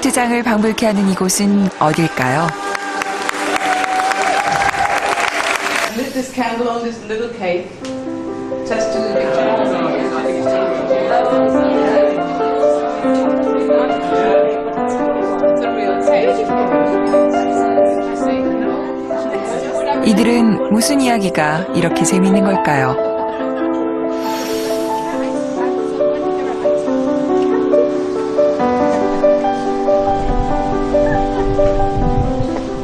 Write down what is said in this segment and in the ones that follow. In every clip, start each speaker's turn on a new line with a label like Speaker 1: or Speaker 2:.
Speaker 1: 아파트장을 방불케 하는 이곳은 어딜까요?
Speaker 2: Lit this candle on this little cake. Test to the picture.
Speaker 1: 이들은 무슨 이야기가 이렇게 재미있는 걸까요?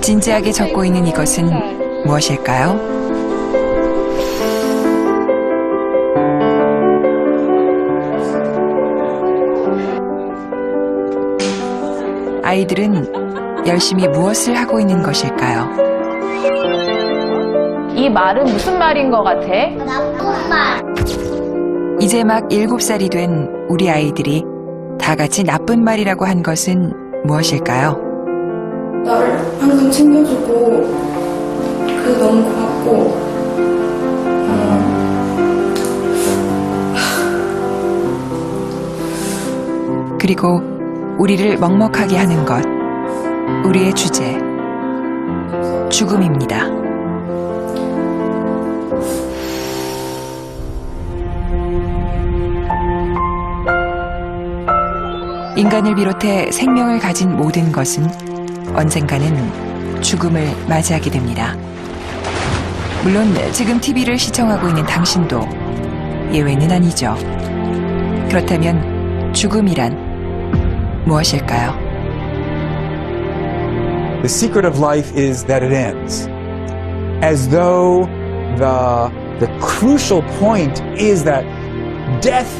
Speaker 1: 진지하게 적고 있는 이것은 무엇일까요? 아이들은 열심히 무엇을 하고 있는 것일까요?
Speaker 3: 이 말은 무슨 말인 것 같아?
Speaker 4: 나쁜 말.
Speaker 1: 이제 막 7살이 된 우리 아이들이 다 같이 나쁜 말이라고 한 것은 무엇일까요?
Speaker 5: 나를 항상 챙겨주고 너무 고맙고
Speaker 1: 그리고 우리를 먹먹하게 하는 것, 우리의 주제, 죽음입니다. 인간을 비롯해 생명을 가진 모든 것은 언젠가는 죽음을 맞이하게 됩니다. 물론 지금 TV를 시청하고 있는 당신도 예외는 아니죠. 그렇다면 죽음이란 무엇일까요?
Speaker 6: The secret of life is that it ends. As though the crucial point is that death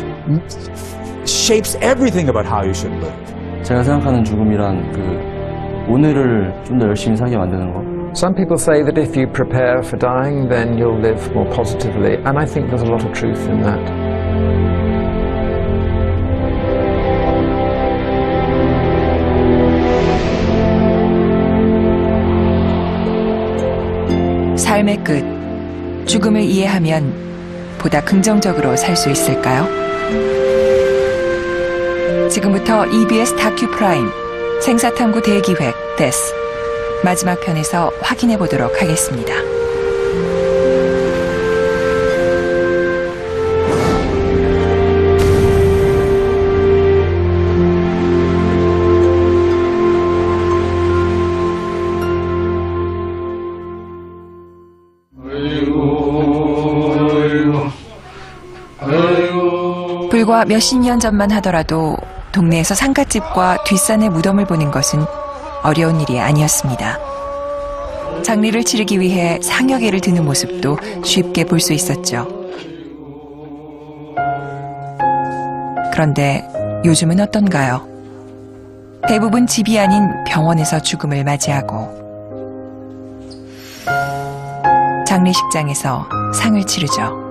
Speaker 6: shapes everything about how you should live.
Speaker 7: 제가 생각하는 죽음이란 오늘을 좀 더 열심히 살게 만드는 거.
Speaker 8: Some people say that if you prepare for dying, then you'll live more positively, and I think there's a lot of truth in that.
Speaker 1: 삶의 끝, 죽음을 이해하면 보다 긍정적으로 살 수 있을까요? 지금부터 EBS 다큐프라임 생사탐구 대기획 데스 마지막 편에서 확인해 보도록 하겠습니다. 불과 몇십 년 전만 하더라도 동네에서 상갓집과 뒷산의 무덤을 보는 것은 어려운 일이 아니었습니다. 장례를 치르기 위해 상여 개를 드는 모습도 쉽게 볼 수 있었죠. 그런데 요즘은 어떤가요? 대부분 집이 아닌 병원에서 죽음을 맞이하고 장례식장에서 상을 치르죠.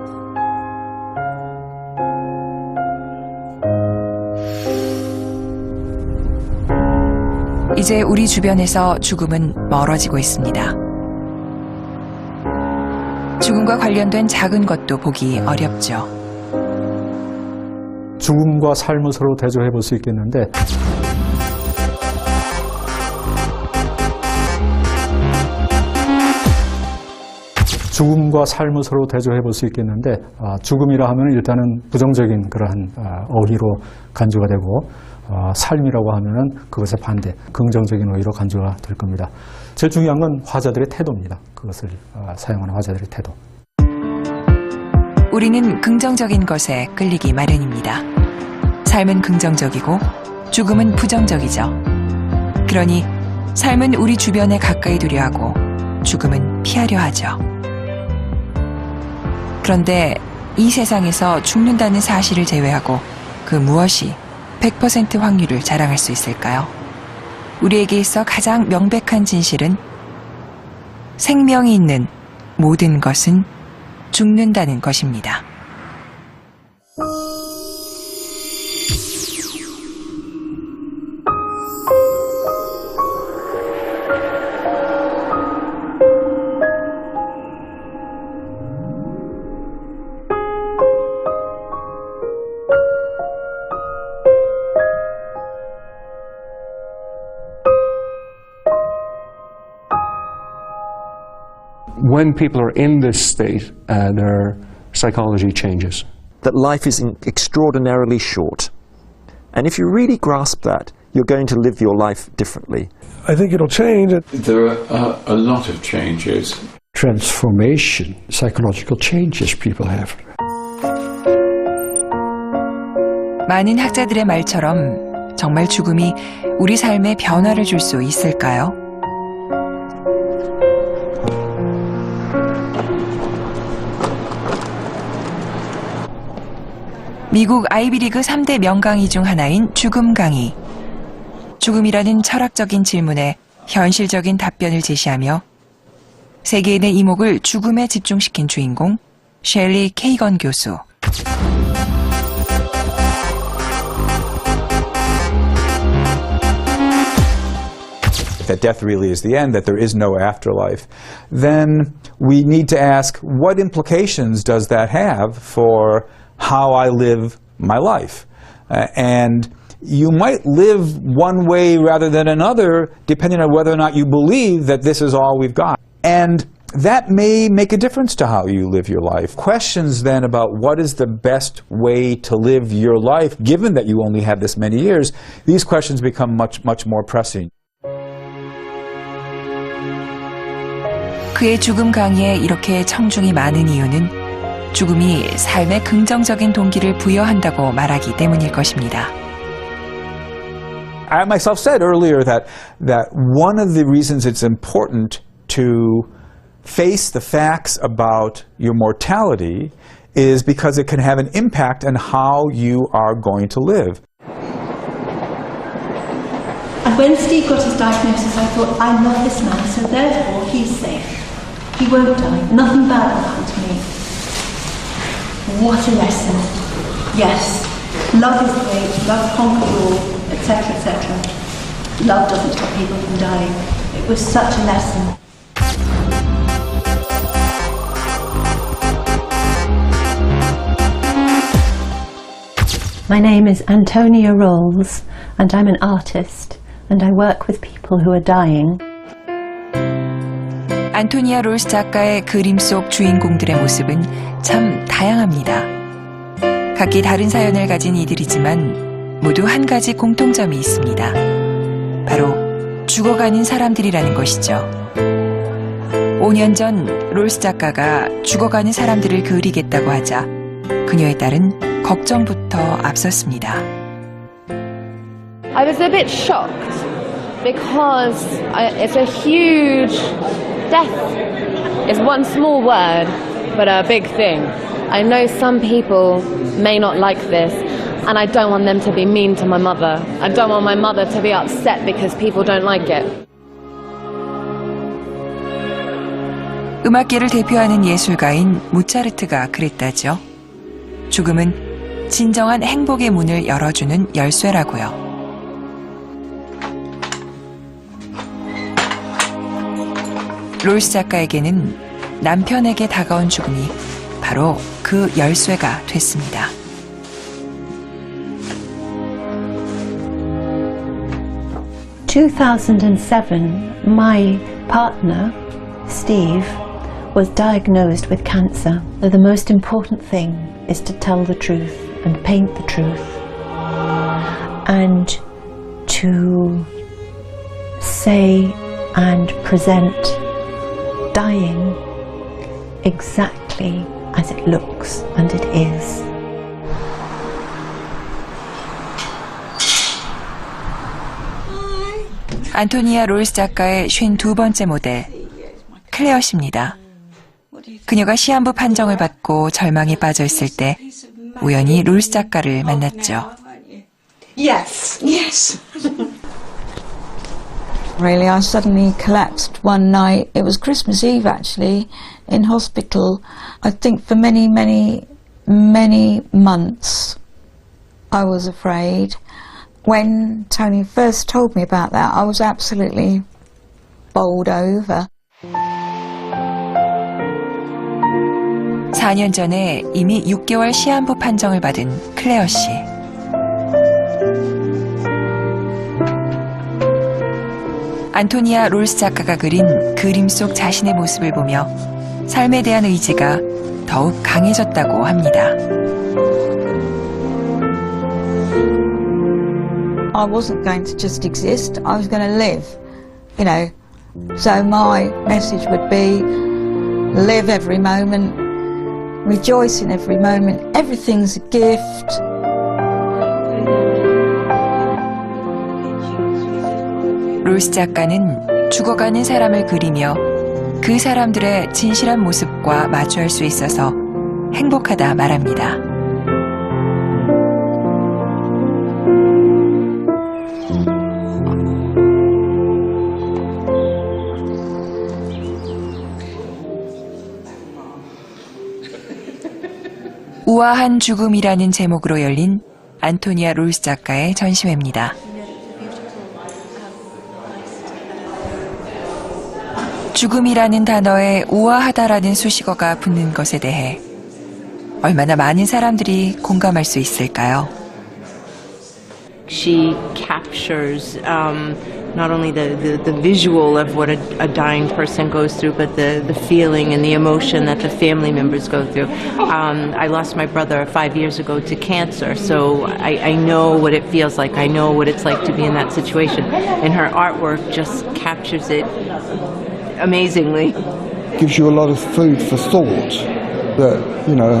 Speaker 1: 이제 우리 주변에서 죽음은 멀어지고 있습니다. 죽음과 관련된 작은 것도 보기 어렵죠.
Speaker 9: 죽음과 삶을 서로 대조해 볼 수 있겠는데 죽음과 삶을 서로 대조해 볼 수 있겠는데 죽음이라 하면 일단은 부정적인 그러한 어휘로 간주가 되고 삶이라고 하면은 그것의 반대, 긍정적인 어휘로 간주가 될 겁니다. 제일 중요한 건 화자들의 태도입니다. 그것을 사용하는 화자들의 태도.
Speaker 1: 우리는 긍정적인 것에 끌리기 마련입니다. 삶은 긍정적이고 죽음은 부정적이죠. 그러니 삶은 우리 주변에 가까이 두려 하고 죽음은 피하려 하죠. 그런데 이 세상에서 죽는다는 사실을 제외하고 그 무엇이 100% 확률을 자랑할 수 있을까요? 우리에게 있어 가장 명백한 진실은 생명이 있는 모든 것은 죽는다는 것입니다.
Speaker 4: when people are in this state, their psychology changes.
Speaker 10: That life is extraordinarily short. And if you really grasp that, you're going to live your life differently.
Speaker 4: I think it'll change.
Speaker 11: There are a lot of changes.
Speaker 4: Transformation, psychological changes people have.
Speaker 1: 많은 학자들의 말처럼 정말 죽음이 우리 삶에 변화를 줄 수 있을까요? 미국 아이비리그 3대 명강의 중 하나인 죽음 강의. 죽음이라는 철학적인 질문에 현실적인 답변을 제시하며 세계인의 이목을 죽음에 집중시킨 주인공 셸리 케이건 교수.
Speaker 6: That death really is the end, that there is no afterlife, then we need to ask, what implications does that have for how I live my life? And you might live one way rather than another, depending on whether or not you believe that this is all we've got. And that may make a difference to how you live your life. Questions then about what is the best way to live your life, given that you only have this many years, these questions become much more pressing.
Speaker 1: 그의 죽음 강의에 이렇게 청중이 많은 이유는 죽음이 삶에 긍정적인 동기를 부여한다고 말하기 때문일 것입니다.
Speaker 6: I myself said earlier that one of the reasons it's important to face the facts about your mortality is because it can have an impact on how you are going to live.
Speaker 12: And when Steve got his diagnosis, I thought, I love this man, so therefore he's safe. He won't die. Nothing bad will happen to me. What a lesson. Yes, love is great, love conquers all, etc., etc. Love doesn't stop people from dying. It was such a lesson. My name is Antonia Rolls, and I'm an artist, and I work with people who are dying.
Speaker 1: 안토니아 롤스 작가의 그림 속 주인공들의 모습은 참 다양합니다. 각기 다른 사연을 가진 이들이지만 모두 한 가지 공통점이 있습니다. 바로 죽어가는 사람들이라는 것이죠. 5년 전 롤스 작가가 죽어가는 사람들을 그리겠다고 하자 그녀의 딸은 걱정부터 앞섰습니다.
Speaker 3: I was a bit shocked because it's a huge death. It's one small word, but a big thing. I know some people may not like this, and I don't want them to be mean to my mother. I don't want my mother to be upset because people don't like it.
Speaker 1: 음악계를 대표하는 예술가인 모차르트가 그랬다죠. 죽음은 진정한 행복의 문을 열어주는 열쇠라고요. 롤스 작가에게는 남편에게 다가온 죽음이 바로 그 열쇠가 됐습니다.
Speaker 12: In 2007, my partner, Steve, was diagnosed with cancer. The most important thing is to tell the truth and paint the truth and to say and present dying exactly as it looks and it is.
Speaker 1: 안토니아 롤스 작가의 52번째 모델 클레어 씨입니다. 그녀가 시한부 판정을 받고 절망에 빠져 있을 때 우연히 롤스 작가를 만났죠.
Speaker 13: Yes, yes. Really, I suddenly collapsed one night. It was Christmas Eve, actually, in hospital. I think for many, many, many months I was afraid. When Tony first told me about that, I was absolutely bowled over.
Speaker 1: 4년 전에 이미 6개월 시한부 판정을 받은 클레어 씨. 안토니아 롤스 작가가 그린 그림 속 자신의 모습을 보며 삶에 대한 의지가 더욱 강해졌다고 합니다.
Speaker 13: I wasn't going to just exist, I was going to live, you know. So my message would be, live every moment, rejoice in every moment, everything's a gift.
Speaker 1: 롤스 작가는 죽어가는 사람을 그리며 그 사람들의 진실한 모습과 마주할 수 있어서 행복하다 말합니다. 우아한 죽음이라는 제목으로 열린 안토니아 롤스 작가의 전시회입니다. 죽음이라는 단어에 우아하다라는 수식어가 붙는 것에 대해 얼마나 많은 사람들이 공감할 수 있을까요?
Speaker 14: She captures not only the visual of what a dying person goes through, but the feeling and the emotion that the family members go through. I lost my brother 5 years ago to cancer, so I know what it feels like. I know what it's like to be in that situation. And her artwork just captures it amazingly.
Speaker 15: Gives you a lot of food for thought that, you know,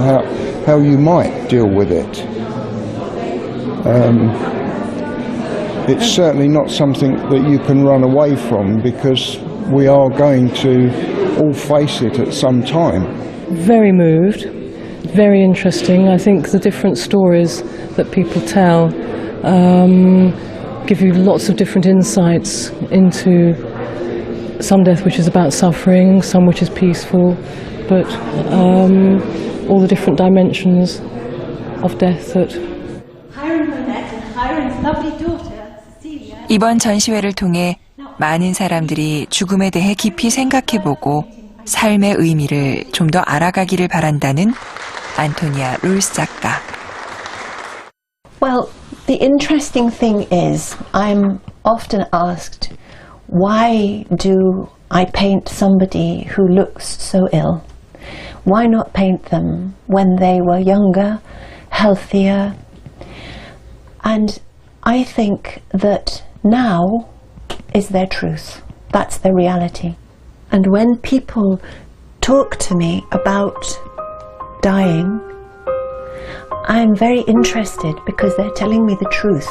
Speaker 15: how you might deal with it. It's certainly not something that you can run away from because we are going to all face it at some time.
Speaker 16: Very moved, very interesting. I think the different stories that people tell give you lots of different insights into some death which is about suffering, some which is peaceful, but all the different dimensions of death that
Speaker 1: 이번 전시회를 통해 많은 사람들이 죽음에 대해 깊이 생각해보고 삶의 의미를 좀 더 알아가기를 바란다는 안토니아 롤스 작가.
Speaker 12: Well, the interesting thing is, I'm often asked, why do I paint somebody who looks so ill? Why not paint them when they were younger, healthier? And I think that now is their truth. That's their reality. And when people talk to me about dying, I'm very interested because they're telling me the truth.